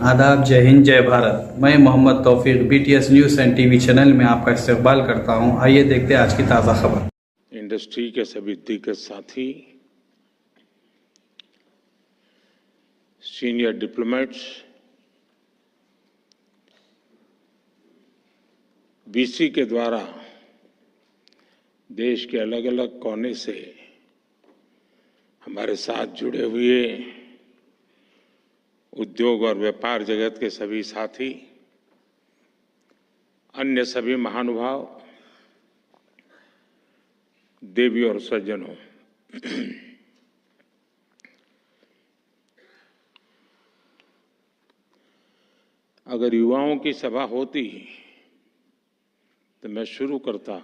आदाब, जय हिंद, जय भारत। मैं Mohammad Taufiq BTS news and TV channel में आपका इस्तकबाल करता हूं। आइए देखते हैं आज की ताज़ा खबर। इंडस्ट्री के सभी दिग्गज साथी, सीनियर डिप्लोमेट्स, बीसी के द्वारा देश के अलग अलग कोने से हमारे साथ जुड़े हुए उद्योग और व्यापार जगत के सभी साथी, अन्य सभी महानुभाव, देवी और सज्जनों, अगर युवाओं की सभा होती तो मैं शुरू करता,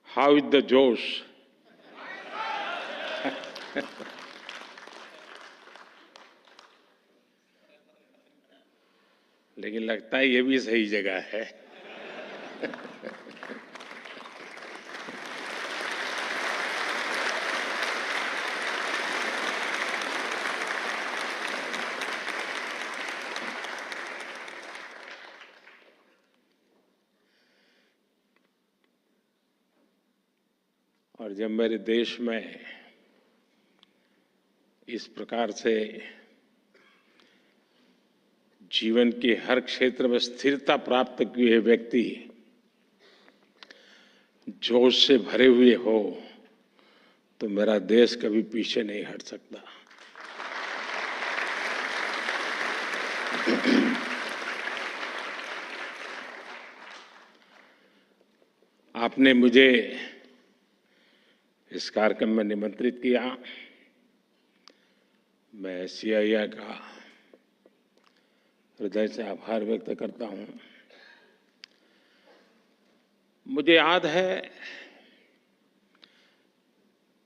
हाउ इज द जोश। लेकिन लगता है ये भी सही जगह है। और जब मेरे देश में इस प्रकार से जीवन के हर क्षेत्र में स्थिरता प्राप्त किए हुए व्यक्ति जोश से भरे हुए हो, तो मेरा देश कभी पीछे नहीं हट सकता। आपने मुझे इस कार्यक्रम में निमंत्रित किया। मैं सीआईआई का हृदय से आभार व्यक्त करता हूं। मुझे याद है,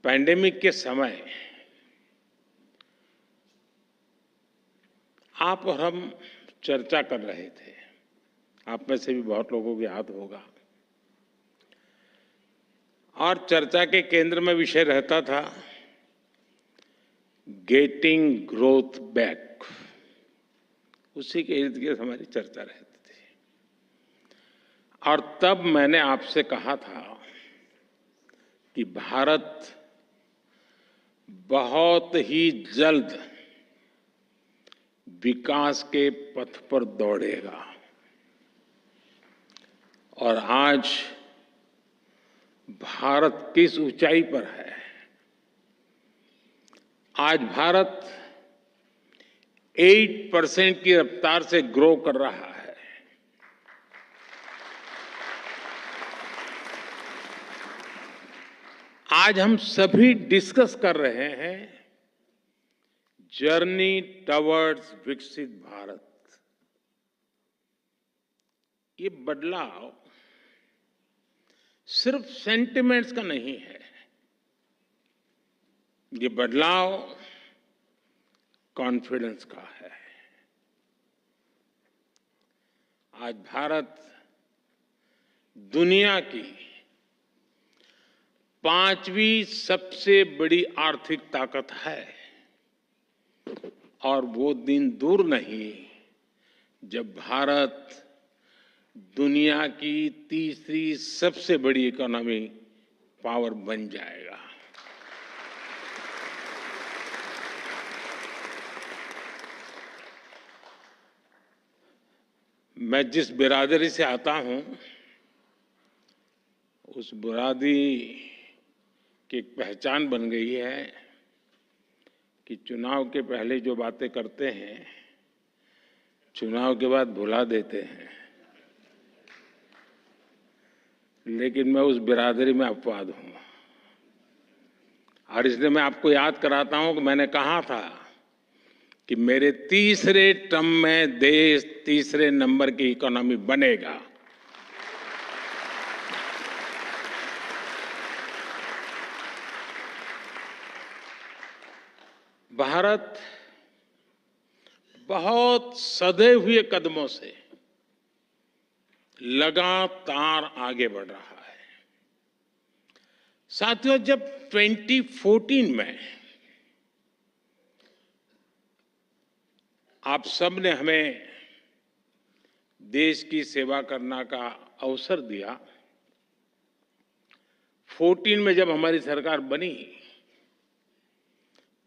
पैंडेमिक के समय आप और हम चर्चा कर रहे थे। आप में से भी बहुत लोगों को याद होगा। और चर्चा के केंद्र में विषय रहता था गेटिंग ग्रोथ बैक। उसी के इर्द गिर्द हमारी चर्चा रहती थी। और तब मैंने आपसे कहा था कि भारत बहुत ही जल्द विकास के पथ पर दौड़ेगा। और आज भारत किस ऊंचाई पर है। आज भारत 8% की रफ्तार से ग्रो कर रहा है। आज हम सभी डिस्कस कर रहे हैं जर्नी टवर्ड्स विकसित भारत। ये बदलाव सिर्फ सेंटिमेंट्स का नहीं है। ये बदलाव कॉन्फिडेंस का है। आज भारत दुनिया की 5वीं सबसे बड़ी आर्थिक ताकत है। और वो दिन दूर नहीं जब भारत दुनिया की तीसरी सबसे बड़ी इकोनॉमी पावर बन जाएगा। मैं जिस बिरादरी से आता हूं, उस बिरादरी की एक पहचान बन गई है कि चुनाव के पहले जो बातें करते हैं, चुनाव के बाद भुला देते हैं। लेकिन मैं उस बिरादरी में अपवाद हूं। और इसलिए मैं आपको याद कराता हूं कि मैंने कहा था कि मेरे तीसरे टर्म में देश तीसरे नंबर की इकोनॉमी बनेगा। भारत बहुत सधे हुए कदमों से लगातार आगे बढ़ रहा है। साथियों, जब 2014 में आप सब ने हमें देश की सेवा करने का अवसर दिया। 14 में जब हमारी सरकार बनी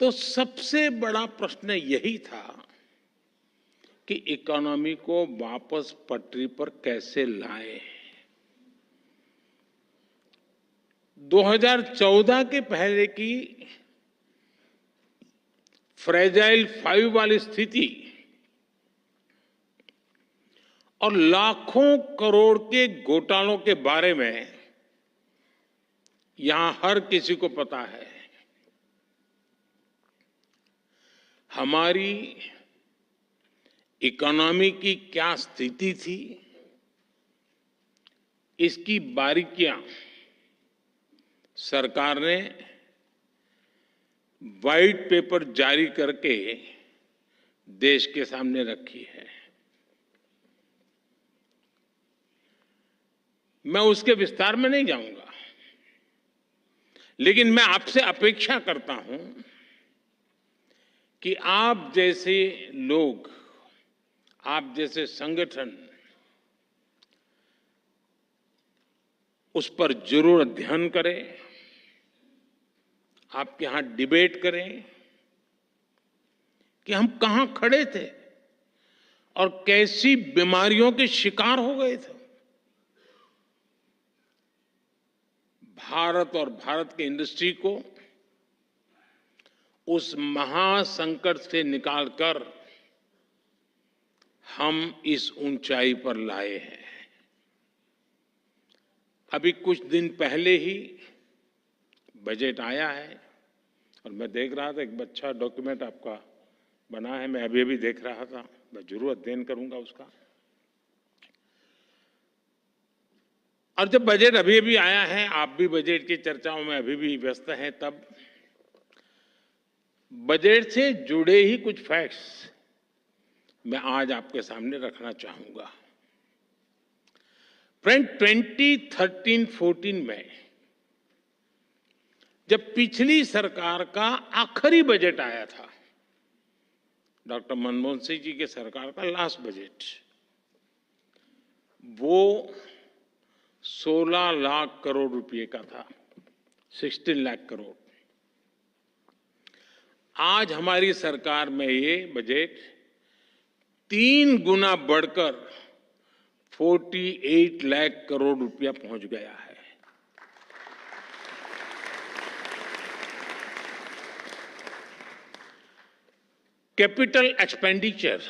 तो सबसे बड़ा प्रश्न यही था कि इकोनॉमी को वापस पटरी पर कैसे लाएं। 2014 के पहले की फ्रेजाइल 5 वाली स्थिति और लाखों करोड़ के घोटालों के बारे में यहां हर किसी को पता है। हमारी इकोनॉमी की क्या स्थिति थी, इसकी बारीकियां सरकार ने व्हाइट पेपर जारी करके देश के सामने रखी है। मैं उसके विस्तार में नहीं जाऊंगा, लेकिन मैं आपसे अपेक्षा करता हूं कि आप जैसे लोग, आप जैसे संगठन उस पर जरूर अध्ययन करें, आपके यहां डिबेट करें कि हम कहां खड़े थे और कैसी बीमारियों के शिकार हो गए थे। भारत और भारत की इंडस्ट्री को उस महासंकट से निकालकर हम इस ऊंचाई पर लाए हैं। अभी कुछ दिन पहले ही बजट आया है और मैं देख रहा था, एक अच्छा डॉक्यूमेंट आपका बना है, मैं अभी देख रहा था, मैं जरूर अध्ययन करूंगा उसका। और जब बजट अभी आया है, आप भी बजट की चर्चाओं में अभी भी व्यस्त हैं, तब बजट से जुड़े ही कुछ फैक्ट्स मैं आज आपके सामने रखना चाहूंगा। फ्रेंड, 2013-14 में जब पिछली सरकार का आखिरी बजट आया था, डॉक्टर मनमोहन सिंह जी के सरकार का लास्ट बजट, वो 16 लाख करोड़ रुपए का था, 16 लाख करोड़। आज हमारी सरकार में ये बजट 3 गुना बढ़कर 48 लाख करोड़ रुपया पहुंच गया है। कैपिटल एक्सपेंडिचर,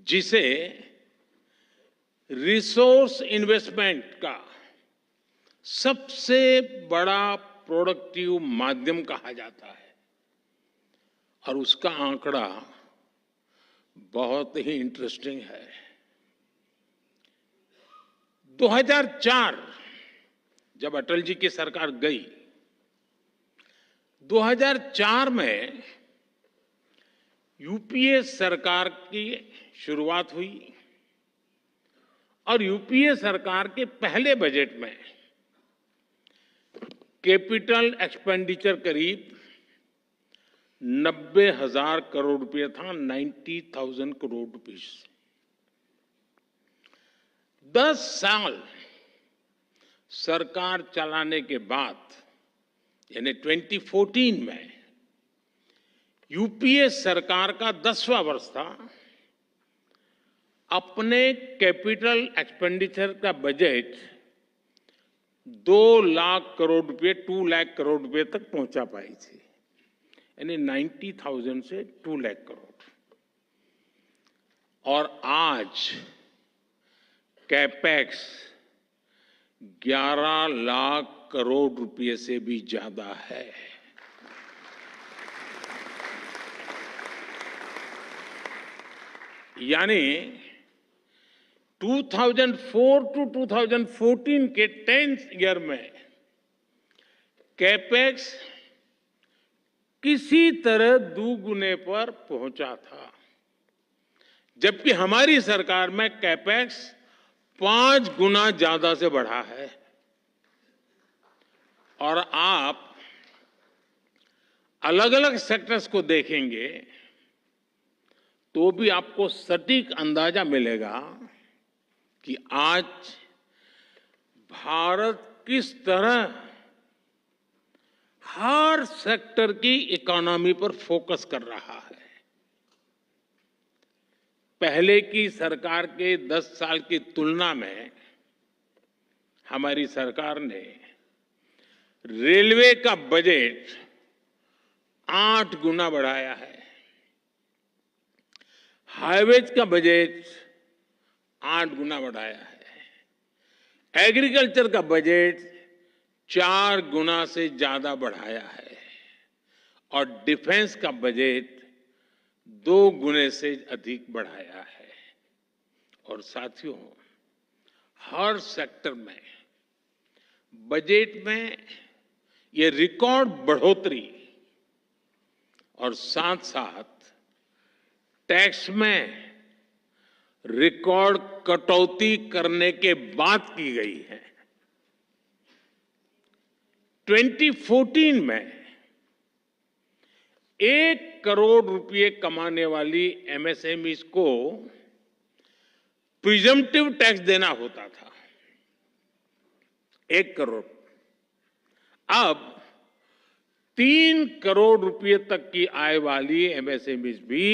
जिसे रिसोर्स इन्वेस्टमेंट का सबसे बड़ा प्रोडक्टिव माध्यम कहा जाता है, और उसका आंकड़ा बहुत ही इंटरेस्टिंग है। 2004 जब अटल जी की सरकार गई, 2004 में यूपीए सरकार की शुरुआत हुई और यूपीए सरकार के पहले बजट में कैपिटल एक्सपेंडिचर करीब 90,000 करोड़ रुपए था, 90,000 करोड़ रुपीस। 10 साल सरकार चलाने के बाद, यानी 2014 में यूपीए सरकार का 10वां वर्ष था, अपने कैपिटल एक्सपेंडिचर का बजट 2 लाख करोड़ रुपए, 2 लाख करोड़ रुपए तक पहुंचा पाई थी, यानी 90,000 से 2 लाख करोड़। और आज कैपेक्स 11 लाख करोड़ रुपए से भी ज्यादा है। यानी 2004 टू 2014 के 10th ईयर में कैपेक्स किसी तरह दुगुने पर पहुंचा था, जबकि हमारी सरकार में कैपेक्स 5 गुना ज्यादा से बढ़ा है। और आप अलग अलग सेक्टर्स को देखेंगे तो भी आपको सटीक अंदाजा मिलेगा कि आज भारत किस तरह हर सेक्टर की इकोनॉमी पर फोकस कर रहा है। पहले की सरकार के 10 साल की तुलना में हमारी सरकार ने रेलवे का बजट 8 गुना बढ़ाया है, हाईवेज का बजट 8 गुना बढ़ाया है, एग्रीकल्चर का बजट 4 गुना से ज्यादा बढ़ाया है और डिफेंस का बजट 2 गुने से अधिक बढ़ाया है। और साथियों, हर सेक्टर में बजट में ये रिकॉर्ड बढ़ोतरी और साथ साथ टैक्स में रिकॉर्ड कटौती करने के बाद की गई है। 2014 में 1 करोड़ रुपए कमाने वाली एमएसएमईज को प्रिजम्पटिव टैक्स देना होता था, 1 करोड़। अब 3 करोड़ रुपए तक की आय वाली एमएसएमईज भी